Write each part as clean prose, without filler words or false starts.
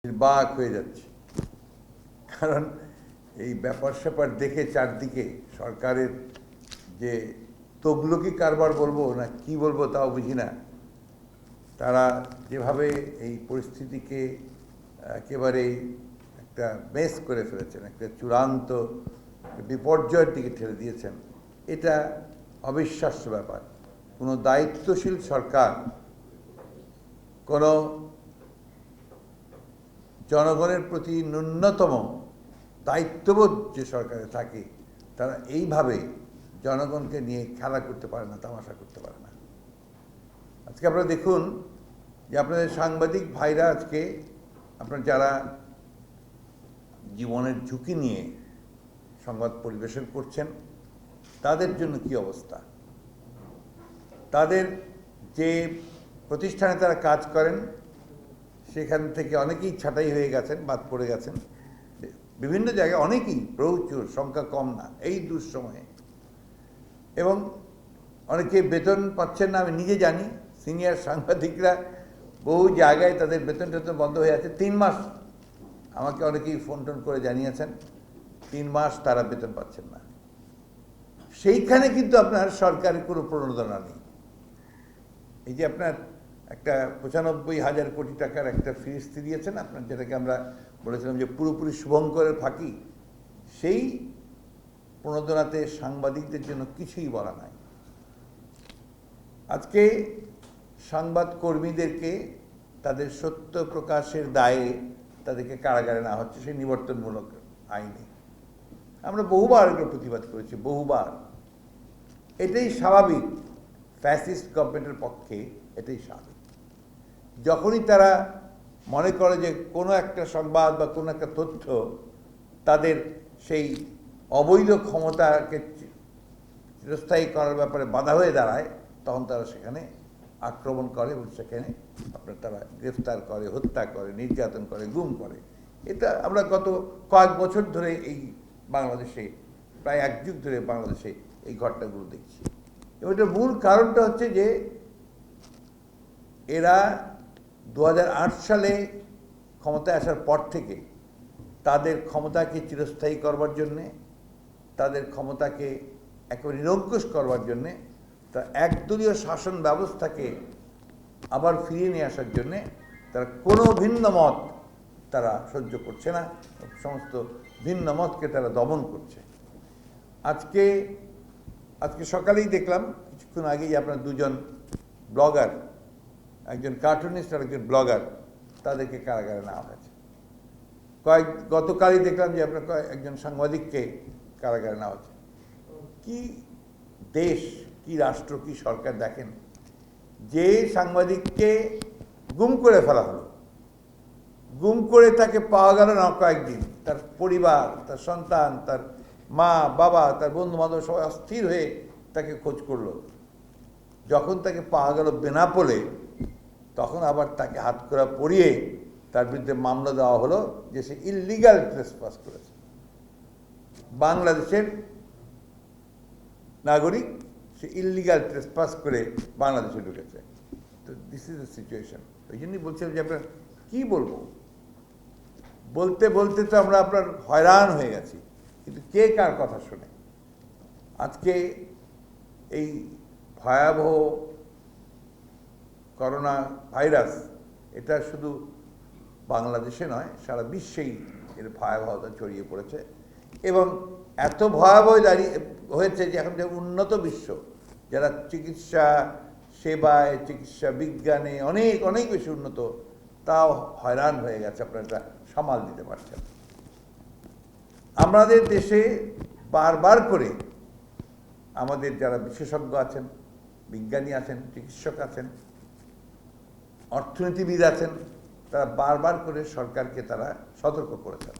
নির্বাক হয়ে যাচ্ছে। কারণ এই ব্যাপার স্যাপার দেখে চারদিকে সরকারের যে তগলকি কারবার বলবো না কি বলবো তাও বুঝি না, তারা যেভাবে এই পরিস্থিতিকে একেবারে একটা মেস করে ফেলেছেন, একটা চূড়ান্ত বিপর্যয়ের দিকে ঠেলে দিয়েছেন, এটা অবিশ্বাস্য ব্যাপার। কোনো দায়িত্বশীল সরকার, কোনো জনগণের প্রতি ন্যূনতম দায়িত্ববোধ যে সরকারে থাকে, তারা এইভাবে জনগণকে নিয়ে খেলা করতে পারে না, তামাশা করতে পারে না। আজকে আপনারা দেখুন যে আপনাদের সাংবাদিক ভাইরা আজকে আপনার যারা জীবনের ঝুঁকি নিয়ে সংবাদ পরিবেশন করছেন, তাদের জন্য কি অবস্থা। তাদের যে প্রতিষ্ঠানে তারা কাজ করেন সেখান থেকে অনেকেই ছাঁটাই হয়ে গেছেন, বাদ পড়ে গেছেন। বিভিন্ন জায়গায় অনেকেই, প্রচুর, সংখ্যা কম না এই দুঃসময়ে। এবং অনেকে বেতন পাচ্ছেন না, আমি নিজে জানি। সিনিয়র সাংবাদিকরা বহু জায়গায় তাদের বেতন টেতন বন্ধ হয়ে আছে। 3 মাস আমাকে অনেকেই ফোন টোন করে জানিয়েছেন 3 মাস তারা বেতন পাচ্ছেন না। সেইখানে কিন্তু আপনার সরকারের কোনো প্রণোদনা নেই। এই যে আপনার একটা 95,000 কোটি টাকার একটা ফিরিস্তি দিয়েছেন আপনার, যেটাকে আমরা বলেছিলাম যে পুরোপুরি শুভঙ্করের ফাঁকি, সেই প্রণোদনাতে সাংবাদিকদের জন্য কিছুই বলা নাই। আজকে সংবাদ কর্মীদেরকে তাদের সত্য প্রকাশের দায়ে তাদেরকে কারাগারে নেওয়া হচ্ছে, সেই নিবর্তনমূলক আইনে। আমরা বহুবার এগুলো প্রতিবাদ করেছি, বহুবার। এটাই স্বাভাবিক, ফ্যাসিস্ট গভর্নমেন্টের পক্ষে এটাই স্বাভাবিক। যখনই তারা মনে করে যে কোনো একটা সংবাদ বা কোনো একটা তথ্য তাদের সেই অবৈধ ক্ষমতাকে চিরস্থায়ী করার ব্যাপারে বাধা হয়ে দাঁড়ায়, তখন তারা সেখানে আক্রমণ করে এবং সেখানে আপনার তারা গ্রেফতার করে, হত্যা করে, নির্যাতন করে, গুম করে। এটা আমরা গত কয়েক বছর ধরে এই বাংলাদেশে, প্রায় 1 যুগ ধরে বাংলাদেশে এই ঘটনাগুলো দেখছি। এবং এটার মূল কারণটা হচ্ছে যে এরা 2008 সালে ক্ষমতায় আসার পর থেকে তাদের ক্ষমতাকে চিরস্থায়ী করবার জন্যে, তাদের ক্ষমতাকে একেবারে নিরঙ্কুশ করবার জন্যে, তা একদলীয় শাসন ব্যবস্থাকে আবার ফিরিয়ে নিয়ে আসার জন্যে তারা কোনো ভিন্ন মত তারা সহ্য করছে না, সমস্ত ভিন্ন মতকে তারা দমন করছে। আজকে সকালেই দেখলাম, কিছুক্ষণ আগেই আপনার 2জন ব্লগার, একজন কার্টুনিস্ট আর একজন ব্লগার, তাদেরকে কারাগারে নেওয়া হয়েছে। গতকালই দেখলাম যে আপনার একজন সাংবাদিককে কারাগারে নেওয়া হয়েছে। কি দেশ, কি রাষ্ট্র, কি সরকার দেখেন, যে সাংবাদিককে গুম করে ফেলা হলো, গুম করে তাকে পাওয়া গেল না কয়েকদিন, তার পরিবার, তার সন্তান, তার মা বাবা, তার বন্ধু বান্ধব সবাই অস্থির হয়ে তাকে খোঁজ করলো। যখন তাকে পাওয়া গেল বেনাপোলে, তখন আবার তাকে হাতকড়া পরিয়ে তার বিরুদ্ধে মামলা দেওয়া হলো যে সে ইললিগাল ট্রেসপাস করেছে। বাংলাদেশের নাগরিক, সে ইললিগাল ট্রেসপাস করে বাংলাদেশে ঢুকেছে। তো দিস ইজ দ্য সিচুয়েশন। ওই জন্যই বলছিলাম যে আপনার কী বলবো, বলতে বলতে তো আমরা আপনার হয়রান হয়ে গেছি, কিন্তু কে কার কথা শোনে। আজকে এই ভয়াবহ করোনা ভাইরাস, এটা শুধু বাংলাদেশে নয়, সারা বিশ্বেই এর ভয়াবহতা ছড়িয়ে পড়েছে। এবং এত ভয়াবহ হয়েছে যে এখন যে উন্নত বিশ্ব, যারা চিকিৎসা সেবায়, চিকিৎসা বিজ্ঞানে অনেক অনেক বেশি উন্নত, তাও হয়রান হয়ে গেছে, আপনারা এটা সামাল দিতে পারছেন। আমাদের দেশে বারবার করে আমাদের যারা বিশেষজ্ঞ আছেন, বিজ্ঞানী আছেন, চিকিৎসক আছেন, অর্থনীতিবিদ আছেন, তারা বারবার করে সরকারকে তারা সতর্ক করেছেন।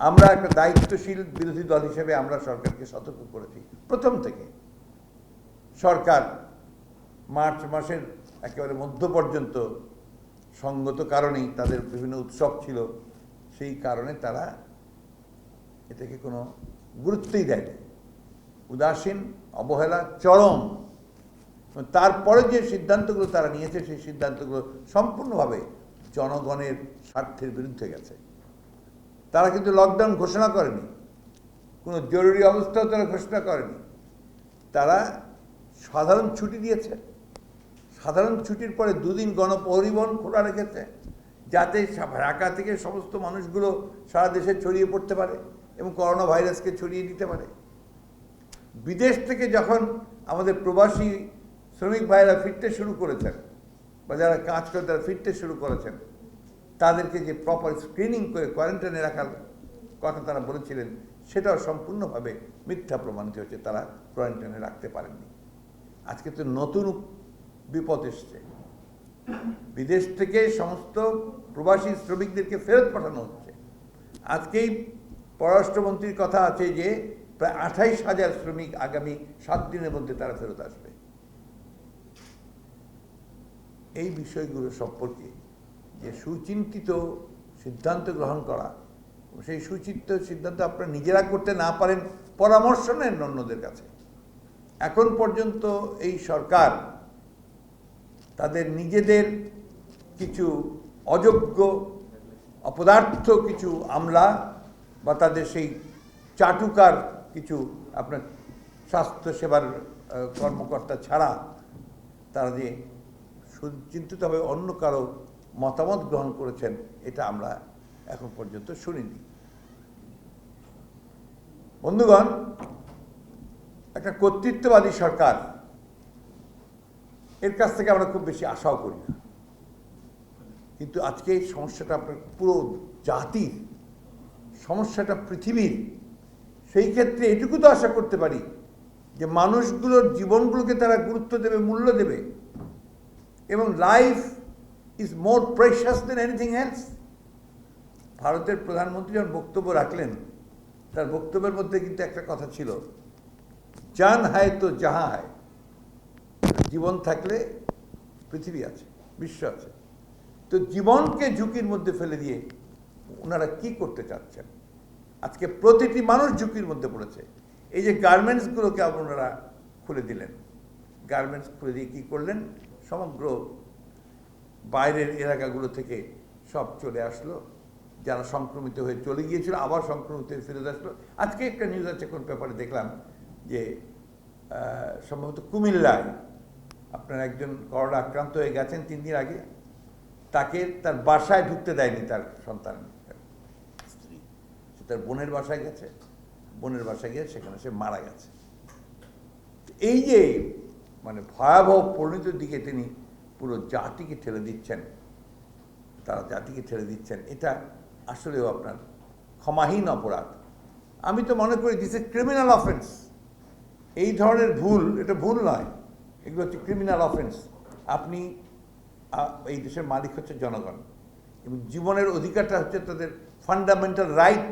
আমরা একটা দায়িত্বশীল বিরোধী দল হিসেবে আমরা সরকারকে সতর্ক করেছি প্রথম থেকে। সরকার মার্চ মাসের একেবারে মধ্য পর্যন্ত সঙ্গত কারণেই, তাদের বিভিন্ন উৎসব ছিল, সেই কারণে তারা এটাকে কোনো গুরুত্বই দেয়নি, উদাসীন, অবহেলা চরম। তারপরে যে সিদ্ধান্তগুলো তারা নিয়েছে, সেই সিদ্ধান্তগুলো সম্পূর্ণভাবে জনগণের স্বার্থের বিরুদ্ধে গেছে। তারা কিন্তু লকডাউন ঘোষণা করেনি, কোনো জরুরি অবস্থাও তারা ঘোষণা করেনি। তারা সাধারণ ছুটি দিয়েছে। সাধারণ ছুটির পরে 2 দিন গণপরিবহন খোলা রেখেছে, যাতে ঢাকা থেকে সমস্ত মানুষগুলো সারা দেশে ছড়িয়ে পড়তে পারে এবং করোনা ভাইরাসকে ছড়িয়ে দিতে পারে। বিদেশ থেকে যখন আমাদের প্রবাসী শ্রমিক ভাইরা ফিরতে শুরু করেছেন, বা যারা কাজ করে তারা ফিরতে শুরু করেছেন, তাদেরকে যে প্রপার স্ক্রিনিং করে কোয়ারেন্টাইনে রাখার কথা তারা বলেছিলেন, সেটাও সম্পূর্ণভাবে মিথ্যা প্রমাণিত হয়েছে। তারা কোয়ারেন্টাইনে রাখতে পারেননি। আজকে তো নতুন বিপদ এসছে, বিদেশ থেকে সমস্ত প্রবাসী শ্রমিকদেরকে ফেরত পাঠানো হচ্ছে। আজকেই পররাষ্ট্রমন্ত্রীর কথা আছে যে প্রায় 28,000 শ্রমিক আগামী 7 দিনের মধ্যে তারা ফেরত আসবে। এই বিষয়গুলো সম্পর্কে যে সুচিন্তিত সিদ্ধান্ত গ্রহণ করা, সেই সুচিন্তিত সিদ্ধান্ত আপনারা নিজেরা করতে না পারেন, পরামর্শ নেন অন্যদের কাছে। এখন পর্যন্ত এই সরকার তাদের নিজেদের কিছু অযোগ্য অপদার্থ কিছু আমলা বা তাদের সেই চাটুকার কিছু আপনার স্বাস্থ্যসেবার কর্মকর্তা ছাড়া তারা যে সুচিন্তিতভাবে অন্য কারো মতামত গ্রহণ করেছেন, এটা আমরা এখন পর্যন্ত শুনিনি। বন্ধুগণ, একটা কর্তৃত্ববাদী সরকার, এর কাছ থেকে আমরা খুব বেশি আশাও করি না। কিন্তু আজকে এই সমস্যাটা আপনার পুরো জাতির সমস্যাটা, পৃথিবীর, সেই ক্ষেত্রে এটুকু তো আশা করতে পারি যে মানুষগুলোর জীবনগুলোকে তারা গুরুত্ব দেবে, মূল্য দেবে, এবং life is more precious than anything else. ভারতের প্রধানমন্ত্রী যখন বক্তব্য রাখলেন, তার বক্তব্যের মধ্যে কিন্তু একটা কথা ছিল, জান হায় তো জাহা হায়। জীবন থাকলে পৃথিবী আছে, বিশ্ব আছে। তো জীবনকে ঝুঁকির মধ্যে ফেলে দিয়ে ওনারা কি করতে চাচ্ছেন? আজকে প্রতিটি মানুষ ঝুঁকির মধ্যে পড়েছে। এই যে গার্মেন্টসগুলোকে ওনারা খুলে দিলেন, গার্মেন্টস খুলে দিয়ে কী করলেন? সমগ্র বাইরের এলাকাগুলো থেকে সব চলে আসলো, যারা সংক্রমিত হয়ে চলে গিয়েছিল আবার সংক্রমিত হয়ে ফিরে আসলো। আজকে একটা নিউজ আছে, কোন পেপারে দেখলাম যে সম্ভবত কুমিল্লায় আপনার একজন করোনা আক্রান্ত হয়ে গেছেন 3 দিন আগে, তাকে তার বাসায় ঢুকতে দেয়নি তার সন্তান স্ত্রী। সে তার বোনের বাসায় গেছে, বোনের বাসায় গিয়ে সেখানে সে মারা গেছে। এই যে মানে ভয়াবহ পরিণতির দিকে তিনি পুরো জাতিকে ঠেলে দিচ্ছেন, তারা জাতিকে ঠেলে দিচ্ছেন, এটা আসলেও আপনার ক্ষমাহীন অপরাধ। আমি তো মনে করি দিস এ ক্রিমিনাল অফেন্স। এই ধরনের ভুল, এটা ভুল নয়, এগুলো হচ্ছে ক্রিমিনাল অফেন্স। আপনি এই দেশের মালিক হচ্ছে জনগণ, এবং জীবনের অধিকারটা হচ্ছে তাদের ফান্ডামেন্টাল রাইট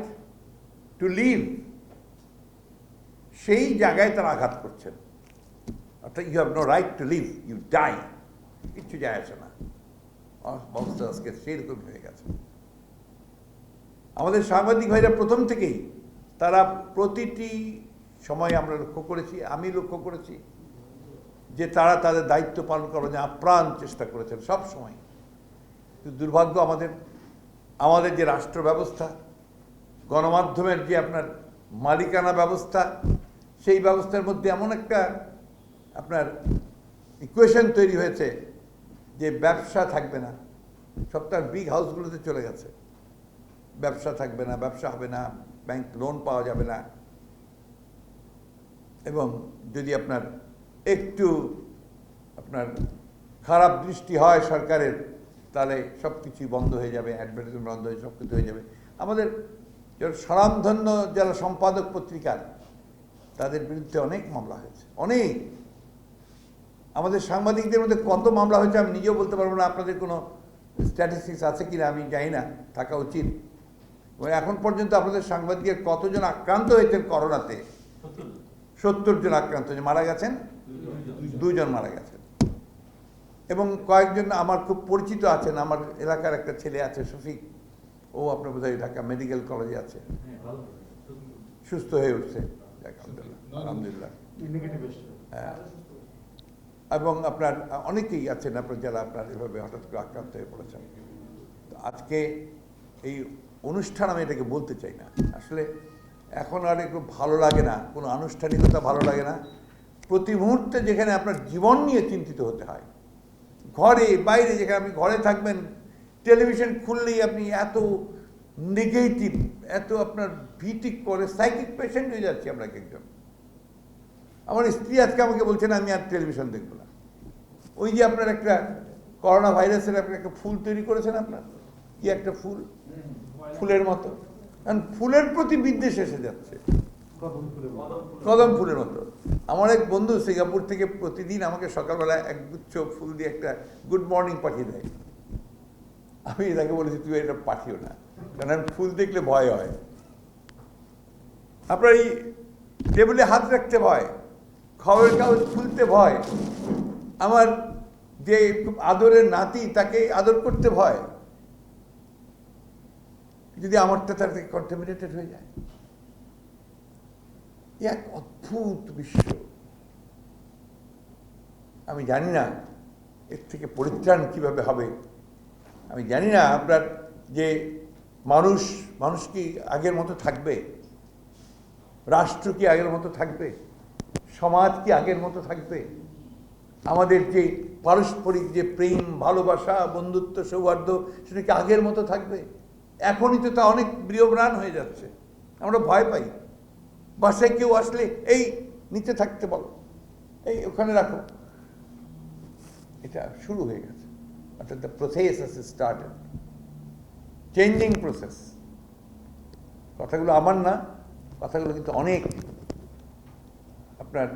টু লিভ। সেই জায়গায় তারা আঘাত করছেন। অর্থাৎ you have no right to live, you die. কিচ্ছু যায় আসে না, অবস্থা আজকে সেরকম হয়ে গেছে। আমাদের সাংবাদিক ভাইরা প্রথম থেকেই তারা প্রতিটি সময় আমরা লক্ষ্য করেছি, আমি লক্ষ্য করেছি যে তারা তাদের দায়িত্ব পালন করার জন্য আপ্রাণ চেষ্টা করেছেন সব সময়। কিন্তু দুর্ভাগ্য আমাদের যে রাষ্ট্র ব্যবস্থা, গণমাধ্যমের যে আপনার মালিকানা ব্যবস্থা, সেই ব্যবস্থার মধ্যে এমন একটা আপনার ইকুয়েশন তৈরি হয়েছে যে ব্যবসা থাকবে না, সব তার বিগ হাউসগুলোতে চলে গেছে। ব্যবসা থাকবে না, ব্যবসা হবে না, ব্যাংক লোন পাওয়া যাবে না, এবং যদি আপনার একটু আপনার খারাপ দৃষ্টি হয় সরকারের, তাহলে সব কিছুই বন্ধ হয়ে যাবে, অ্যাডভার্টাইজমেন্ট বন্ধ হয়ে সব কিছু হয়ে যাবে। আমাদের স্বনামধন্য যারা সম্পাদক পত্রিকার, তাদের বিরুদ্ধে অনেক মামলা হয়েছে, অনেক। আমাদের সাংবাদিকদের মধ্যে কত মামলা হয়েছে আমি নিজেও বলতে পারবো না। আপনাদের কোনো স্ট্যাটিস্টিক্স আছে কিনা আমি জানি না, থাকা উচিত। এখন পর্যন্ত আপনাদের সাংবাদিকের কতজন আক্রান্ত হয়েছেন করোনাতে? 70 জন আক্রান্ত হয়েছে, মারা গেছেন 2 জন মারা গেছেন। এবং কয়েকজন আমার খুব পরিচিত আছেন, আমার এলাকার একটা ছেলে আছে শফিক, ও আপনার বোধহয় ঢাকা মেডিকেল কলেজে আছে, সুস্থ হয়ে উঠছে আলহামদুলিল্লাহ। হ্যাঁ, এবং আপনার অনেকেই আছেন আপনার যারা আপনার এভাবে হঠাৎ করে আক্রান্ত হয়ে পড়েছেন। আজকে এই অনুষ্ঠান আমি এটাকে বলতে চাই না, আসলে এখন আর একটু ভালো লাগে না, কোনো আনুষ্ঠানিকতা ভালো লাগে না। প্রতি মুহূর্তে যেখানে আপনার জীবন নিয়ে চিন্তিত হতে হয়, ঘরে বাইরে, যেখানে আপনি ঘরে থাকবেন টেলিভিশন খুললেই আপনি এত নেগেটিভ, এত আপনার ভীতি করে, সাইকিক পেশেন্ট হয়ে যাচ্ছি আমরা একজন। আমার স্ত্রী আজকে আমাকে বলছেন আমি আর টেলিভিশন দেখবো না। ওই যে আপনার একটা করোনা ভাইরাসের আপনি একটা ফুল তৈরি করেছেন, আপনার কি একটা ফুল, ফুলের মতো, কারণ ফুলের প্রতি বিদ্বেষ এসে যাচ্ছে, কদম ফুলের মতো। আমার এক বন্ধু সিঙ্গাপুর থেকে প্রতিদিন আমাকে সকালবেলা এক গুচ্ছ ফুল দিয়ে একটা গুড মর্নিং পাঠিয়ে দেয়। আমি তাকে বলেছি তুই এটা পাঠিও না, কারণ ফুল দেখলে ভয় হয়। আপনার এই টেবিলে হাত রাখতে ভয়, খবরের কাগজ খুলতে ভয়, আমার যে আদরের নাতি তাকে আদর করতে ভয়, যদি আমারটা তার থেকে কন্টামিনেটেড হয়ে যায়। এক অদ্ভুত বিশ্ব, আমি জানি না এর থেকে পরিত্রাণ কিভাবে হবে। আমি জানি না আপনার যে মানুষ কি আগের মতো থাকবে, রাষ্ট্র কি আগের মতো থাকবে, সমাজ কি আগের মতো থাকবে, আমাদের যে পারস্পরিক যে প্রেম, ভালোবাসা, বন্ধুত্ব, সৌহার্দ্য, সেটা কি আগের মতো থাকবে? এখনই তো তা অনেক ম্রিয়ম্রাণ হয়ে যাচ্ছে, আমরা ভয় পাই। বাসায় কেউ আসলে এই নিচে থাকতে বলো, এই ওখানে রাখো, এটা শুরু হয়ে গেছে। অর্থাৎ the process has started, changing process. কথাগুলো আমার না, কথাগুলো কিন্তু অনেক আপনার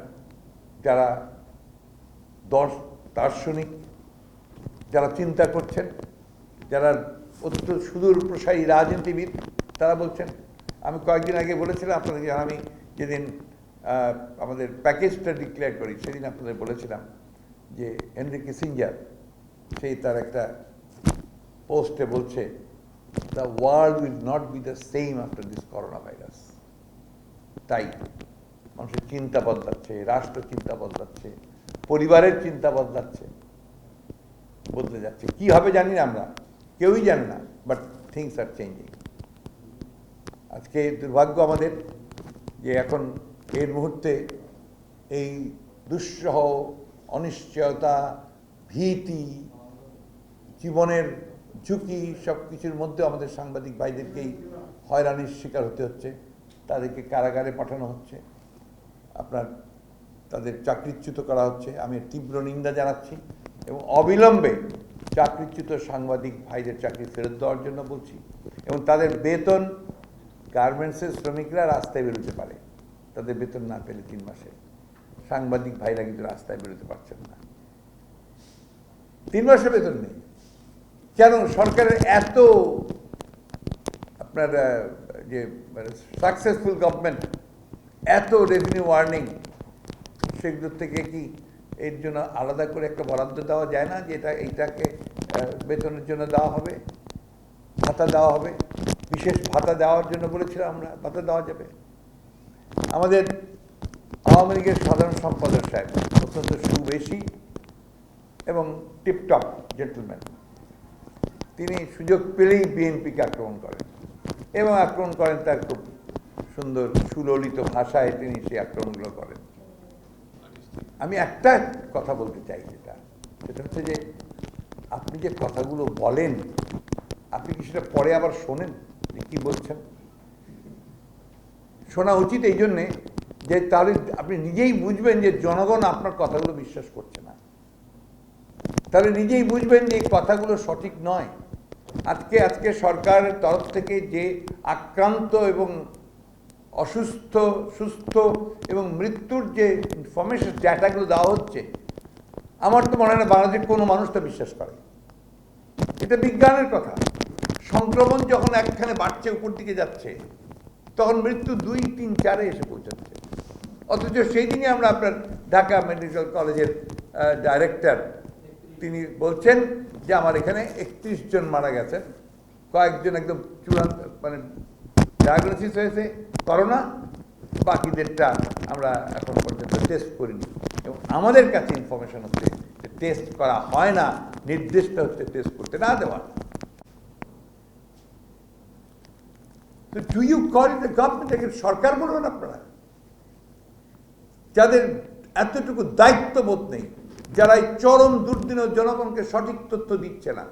যারা দার্শনিক, যারা চিন্তা করছেন, যারা অত্যন্ত সুদূর প্রসারী রাজনীতিবিদ, তারা বলছেন। আমি কয়েকদিন আগে বলেছিলাম আপনাদেরকে, আমি যেদিন আমাদের প্যাকেজটা ডিক্লেয়ার করি সেদিন আপনাদের বলেছিলাম যে হেনরি কিসিঞ্জার সেই তার একটা পোস্টে বলছে the world will not be the same after this corona virus. তাই মানুষের চিন্তা বদলাচ্ছে, রাষ্ট্র চিন্তা বদলাচ্ছে, পরিবারের চিন্তা বদলাচ্ছে, বদলে যাচ্ছে। কি হবে জানি না, আমরা কেউই জানি না, বাট থিংস আর চেঞ্জিং। আজকে দুর্ভাগ্য আমাদের যে এখন এর মুহূর্তে এই দুঃসহ অনিশ্চয়তা, ভীতি, জীবনের ঝুঁকি, সব কিছুর মধ্যে আমাদের সাংবাদিক ভাইদেরকেই হয়রানির শিকার হতে হচ্ছে। তাদেরকে কারাগারে পাঠানো হচ্ছে, আপনার তাদের চাকরিচ্যুত করা হচ্ছে। আমি তীব্র নিন্দা জানাচ্ছি এবং অবিলম্বে চাকরিচ্যুত সাংবাদিক ভাইদের চাকরি ফেরত দেওয়ার জন্য বলছি। এবং তাদের বেতন, গার্মেন্টসের শ্রমিকরা রাস্তায় বেরোতে পারে, তাদের বেতন না পেলে 3 মাসে, সাংবাদিক ভাইরা কিন্তু রাস্তায় বেরোতে পারছেন না, 3 মাসে বেতন নেই। কেন? সরকারের এত আপনার যে সাকসেসফুল গভর্নমেন্ট, এত রেভিনিউ ওয়ার্নিং, সেগুলোর থেকে কি এর জন্য আলাদা করে একটা বরাদ্দ দেওয়া যায় না যে এইটাকে বেতনের জন্য দেওয়া হবে, ভাতা দেওয়া হবে? বিশেষ ভাতা দেওয়ার জন্য বলেছিলাম আমরা, ভাতা দেওয়া যাবে। আমাদের আওয়ামী লীগের সাধারণ সম্পাদক সাহেব অত্যন্ত সুবেশী এবং টিপটপ জেন্টলম্যান, তিনি সুযোগ পেলেই বিএনপিকে আক্রমণ করেন এবং আক্রমণ করেন তার খুব সুন্দর সুললিত ভাষায় তিনি সেই আক্রমণগুলো করেন। আমি একটা কথা বলতে চাই, সেটা হচ্ছে যে আপনি যে কথাগুলো বলেন, আপনি কি সেটা পরে আবার শোনেন যে কী বলছেন? শোনা উচিত এই জন্যে যে তাহলে আপনি নিজেই বুঝবেন যে জনগণ আপনার কথাগুলো বিশ্বাস করছে না, তাহলে নিজেই বুঝবেন যে এই কথাগুলো সঠিক নয়। আজকে সরকারের তরফ থেকে যে আক্রান্ত এবং অসুস্থ, সুস্থ এবং মৃত্যুর যে ইনফরমেশন, ডেটাগুলো দেওয়া হচ্ছে, আমার তো মনে হয় না বাংলাদেশের কোনো মানুষ তা বিশ্বাস করে। এটা বিজ্ঞানের কথা। সংক্রমণ যখন একখানে বাড়ছে, উপর দিকে যাচ্ছে, তখন মৃত্যু 2, 3, 4 এসে পৌঁছাচ্ছে। অথচ সেই দিনই আমরা আপনার ঢাকা মেডিকেল কলেজের ডাইরেক্টর তিনি বলছেন যে আমার এখানে 31 জন মারা গেছেন, কয়েকজন একদম চূড়ান্ত মানে ডায়াগনোসিস হয়েছে করোনা, বাকিদেরটা আমরা এখন পর্যন্ত টেস্ট করিনি। এবং আমাদের কাছে ইনফরমেশন হচ্ছে যে টেস্ট করা হয় না, নির্দেশটা হচ্ছে টেস্ট করতে না দেওয়া। তো do you call it the government? একে সরকার বলবেন আপনারা, যাদের এতটুকু দায়িত্ববোধ নেই, যারা এই চরম দুর্দিনেও জনগণকে সঠিক তথ্য দিচ্ছে না,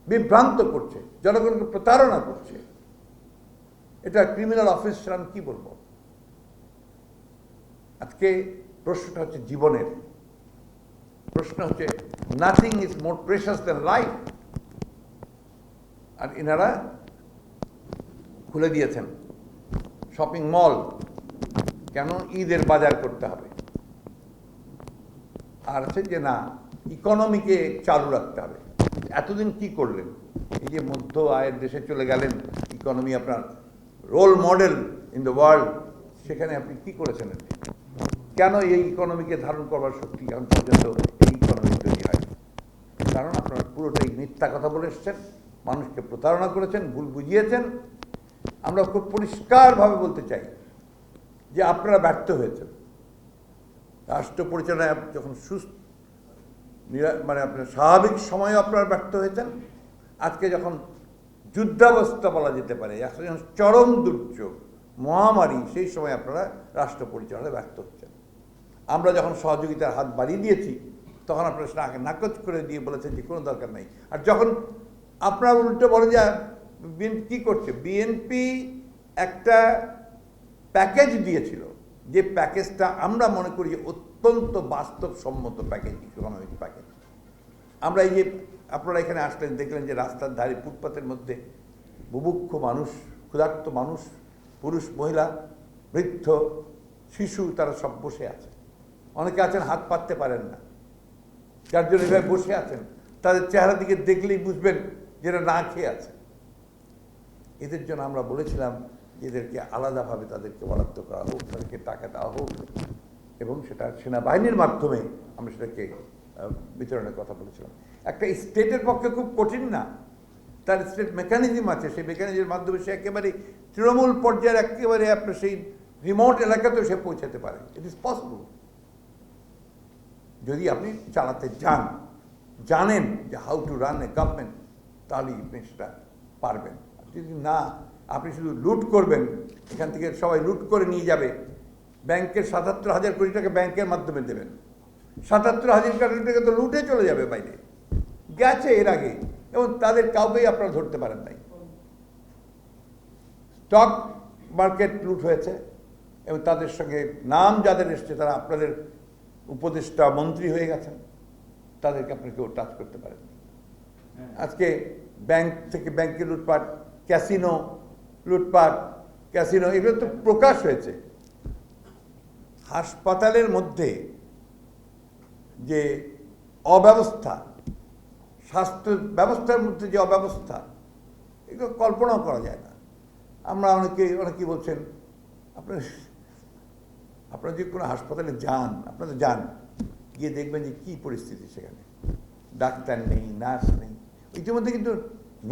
বিভ্রান্ত করছে, জনগণকে প্রতারণা করছে, এটা ক্রিমিনাল অফিসার আমি কি বলবো? আজকে প্রশ্নটা হচ্ছে জীবনের প্রশ্ন, হচ্ছে nothing is more precious than life. আর এনারা খুলে দিয়েছেন শপিং মল, কেন? ঈদের বাজার করতে হবে। আর আছে যে না, ইকোনমিকে চালু রাখতে হবে। এতদিন কি করলেন? এই যে মধ্য আয়ের দেশে চলে গেলেন, ইকোনমি আপনার role model in the world, সেখানে আপনি কি করেছেন? কেন এই ইকোনমিকে ধারণ করবার শক্তি এখন পর্যন্ত এই ইকোনমি তৈরি হয়? কারণ আপনারা পুরোটাই মিথ্যা কথা বলে এসছেন, মানুষকে প্রতারণা করেছেন, ভুল বুঝিয়েছেন। আমরা খুব পরিষ্কারভাবে বলতে চাই যে আপনারা ব্যর্থ হয়েছেন। রাষ্ট্র পরিচালনায় যখন মানে আপনার স্বাভাবিক সময়ে আপনারা ব্যর্থ হয়েছেন, আজকে যখন যুদ্ধাবস্থা বলা যেতে পারে, যখন চরম দুর্যোগ, মহামারী, সেই সময় আপনারা রাষ্ট্র পরিচালনায় ব্যর্থ হচ্ছেন। আমরা যখন সহযোগিতার হাত বাড়িয়ে দিয়েছি, তখন আপনারা সেটা নাকচ করে দিয়ে বলেছেন যে কোনো দরকার নেই। আর যখন আপনারা উল্টো বলেন যে বিএনপি কী করছে, বিএনপি একটা প্যাকেজ দিয়েছিল, যে প্যাকেজটা আমরা মনে করি যে অত্যন্ত বাস্তবসম্মত প্যাকেজ, ইকোনমিক প্যাকেজ। আমরা এই যে আপনারা এখানে আসলেন, দেখলেন যে রাস্তার ধারে ফুটপাতের মধ্যে বুভুক্ষ মানুষ, ক্ষুধার্ত মানুষ, পুরুষ, মহিলা, বৃদ্ধ, শিশু, তারা সব বসে আছে। অনেকে আছেন হাত পাততে পারেন না, যার জন্য এভাবে বসে আছেন। তাদের চেহারা দিকে দেখলেই বুঝবেন যেটা না খেয়ে আছে। এদের জন্য আমরা বলেছিলাম এদেরকে আলাদাভাবে তাদেরকে বরাদ্দ করা হোক, তাদেরকে টাকা দেওয়া হোক, এবং সেটা সেনাবাহিনীর মাধ্যমে আমরা সেটাকে বিতরণের কথা বলেছিলাম। একটা স্টেটের পক্ষে খুব কঠিন না, তার স্টেট মেকানিজম আছে, সেই মেকানিজমের মাধ্যমে সে একেবারে তৃণমূল পর্যায়ের একেবারে আপনার সেই রিমোট এলাকাতেও সে পৌঁছাতে পারে। ইট ইজ পসিবল, যদি আপনি চালাতে জানেন যে how to run a government, তাহলেই আপনি সেটা পারবেন। যদি না, আপনি শুধু লুট করবেন, এখান থেকে সবাই লুট করে নিয়ে যাবে, ব্যাংকের ৭৭,০০০ কোটি টাকা ব্যাংকের মাধ্যমে দেবেন, ৭৭,০০০ কোটি টাকা তো লুটে চলে যাবে বাইরে, গেছে এর আগে, এবং তাদের কাউকেই আপনারা ধরতে পারেন নাই। স্টক মার্কেট লুট হয়েছে, এবং তাদের সঙ্গে নাম যাদের এসছে তারা আপনাদের উপদেষ্টা, মন্ত্রী হয়ে গেছেন, তাদেরকে আপনি কেউ টাচ করতে পারেন। আজকে ব্যাংক থেকে ব্যাংকে লুটপাট, ক্যাসিনো লুটপাট, ক্যাসিনো, এগুলো তো প্রকাশ হয়েছে। হাসপাতালের মধ্যে যে অব্যবস্থা, স্বাস্থ্য ব্যবস্থার মধ্যে যে অব্যবস্থা, এগুলো কল্পনাও করা যায় না। আমরা অনেকেই বলছেন, আপনারা যে কোনো হাসপাতালে যান, আপনারা যান, গিয়ে দেখবেন যে কী পরিস্থিতি সেখানে। ডাক্তার নেই, নার্স নেই। ইতিমধ্যে কিন্তু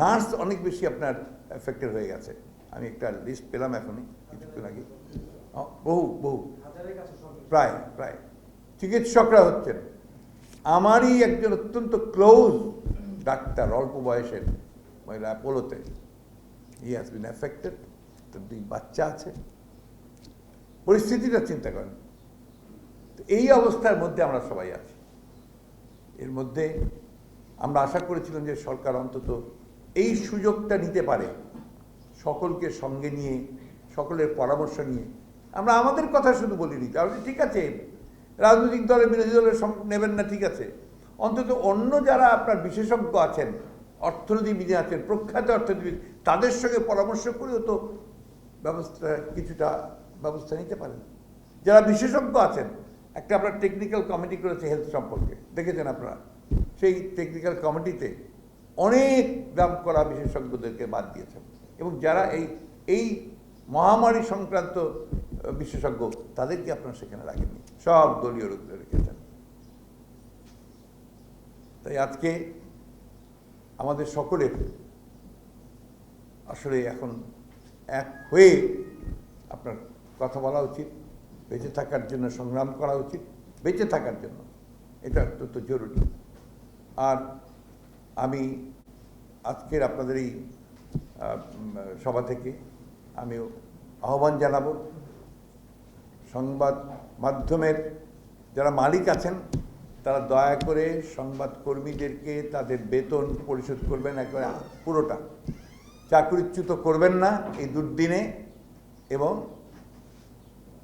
নার্স অনেক বেশি আপনার এফেক্টেড হয়ে গেছে। আমি একটা লিস্ট পেলাম এখনই কিছুক্ষণ আগে, বহু প্রায় চিকিৎসকরা হচ্ছেন। আমারই একজন অত্যন্ত ক্লোজ ডাক্তার, অল্প বয়সের মহিলা, অ্যাপোলোতে, হি হ্যাজ বিন এফেক্টেড, তার 2 বাচ্চা আছে। পরিস্থিতিটা চিন্তা করেন। তো এই অবস্থার মধ্যে আমরা সবাই আছি। এর মধ্যে আমরা আশা করেছিলাম যে সরকার অন্তত এই সুযোগটা নিতে পারে, সকলকে সঙ্গে নিয়ে, সকলের পরামর্শ নিয়ে। আমরা আমাদের কথা শুধু বলিনি, তাহলে ঠিক আছে রাজনৈতিক দলের, বিরোধী দলের নেবেন না, ঠিক আছে, অন্তত অন্য যারা আপনার বিশেষজ্ঞ আছেন, অর্থনীতিবিদ আছেন, প্রখ্যাত অর্থনীতিবিদ, তাদের সঙ্গে পরামর্শ করেও তো কিছুটা ব্যবস্থা নিতে পারেন। যারা বিশেষজ্ঞ আছেন, একটা আপনার টেকনিক্যাল কমিটি করেছে হেলথ সম্পর্কে, দেখেছেন আপনারা, সেই টেকনিক্যাল কমিটিতে অনেক নাম করা বিশেষজ্ঞদেরকে বাদ দিয়েছেন, এবং যারা এই মহামারী সংক্রান্ত বিশেষজ্ঞ, তাদেরকে আপনারা সেখানে রাখেননি, সব দলীয় লোকদের রেখেছেন। তাই আজকে আমাদের সকলের আসলে এখন এক হয়ে আপনার কথা বলা উচিত, বেঁচে থাকার জন্য সংগ্রাম করা উচিত, বেঁচে থাকার জন্য, এটা অত্যন্ত জরুরি। আর আমি আজকের আপনাদের এই সভা থেকে আমি আহ্বান জানাবো সংবাদ মাধ্যমের যারা মালিক আছেন তারা দয়া করে সংবাদকর্মীদেরকে তাদের বেতন পরিশোধ করবেন, একবারে পুরোটা চাকরিচ্যুত করবেন না এই দুর্দিনে, এবং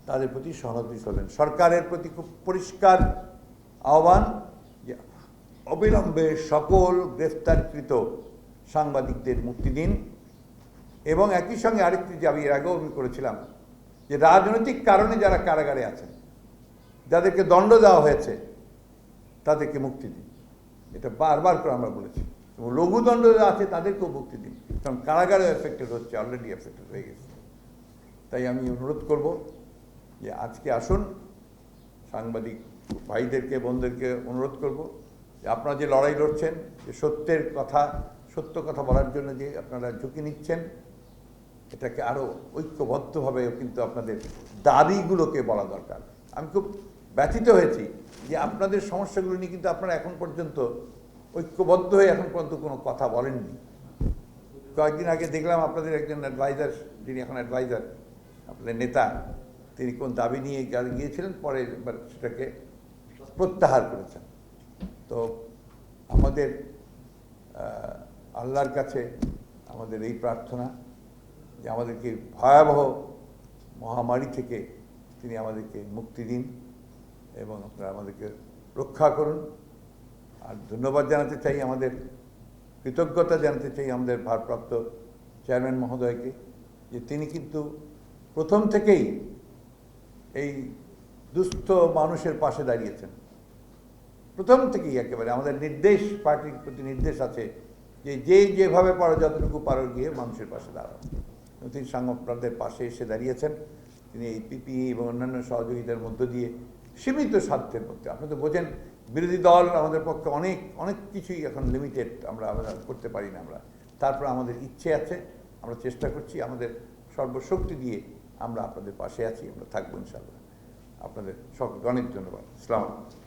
তাদের প্রতি সহানুভূতি করবেন। সরকারের প্রতি খুব পরিষ্কার আহ্বান যে অবিলম্বে সকল গ্রেফতারকৃত সাংবাদিকদের মুক্তি দিন, এবং একই সঙ্গে আরেকটি যে আমি এর আগেও আমি করেছিলাম যে রাজনৈতিক কারণে যারা কারাগারে আছেন, যাদেরকে দণ্ড দেওয়া হয়েছে, তাদেরকে মুক্তি দিন। এটা বারবার করে আমরা বলেছি, এবং লঘুদণ্ড যারা আছে তাদেরকেও মুক্তি দিন, কারণ কারাগারে এফেক্টেড হচ্ছে, অলরেডি এফেক্টেড হয়ে গেছে। তাই আমি অনুরোধ করব যে আজকে আসুন, সাংবাদিক ভাইদেরকে বোনদেরকে অনুরোধ করব যে আপনারা যে লড়াই লড়ছেন, যে সত্য কথা বলার জন্য যে আপনারা ঝুঁকি নিচ্ছেন, এটাকে আরও ঐক্যবদ্ধভাবে কিন্তু আপনাদের দাবিগুলোকে বলা দরকার। আমি খুব ব্যথিত হয়েছি যে আপনাদের সমস্যাগুলো নিয়ে কিন্তু আপনারা এখন পর্যন্ত ঐক্যবদ্ধ হয়ে এখন পর্যন্ত কোনো কথা বলেননি। কয়েকদিন আগে দেখলাম আপনাদের একজন অ্যাডভাইজার, যিনি এখন অ্যাডভাইজার, আপনাদের নেতা, তিনি কোন দাবি নিয়ে গিয়েছিলেন, পরে সেটাকে প্রত্যাহার করেছেন। তো আমাদের আল্লাহর কাছে আমাদের এই প্রার্থনা যে আমাদেরকে ভয়াবহ মহামারী থেকে তিনি আমাদেরকে মুক্তি দিন এবং আপনারা আমাদেরকে রক্ষা করুন। আর ধন্যবাদ জানাতে চাই, আমাদের কৃতজ্ঞতা জানাতে চাই আমাদের ভারপ্রাপ্ত চেয়ারম্যান মহোদয়কে, যে তিনি কিন্তু প্রথম থেকেই এই দুস্থ মানুষের পাশে দাঁড়িয়েছেন। প্রথম থেকেই একেবারে আমাদের নির্দেশ, পার্টির প্রতি নির্দেশ আছে যে যেভাবে পারো যতটুকু পারো গিয়ে মানুষের পাশে দাঁড়ানো। তিনি সাংবাদিকদের পাশে এসে দাঁড়িয়েছেন। তিনি এই পিপিই এবং অন্যান্য সহযোগিতার মধ্য দিয়ে সীমিত স্বার্থের মধ্যে, আপনি তো বোঝেন বিরোধী দল আমাদের পক্ষে অনেক কিছুই এখন লিমিটেড, আমরা করতে পারি না। তারপর আমাদের ইচ্ছে আছে, আমরা চেষ্টা করছি, আমাদের সর্বশক্তি দিয়ে আমরা আপনাদের পাশে আছি, আমরা থাকবো ইনশাআল্লাহ। আপনাদের সকলকে অনেক ধন্যবাদ। আসসালামু আলাইকুম।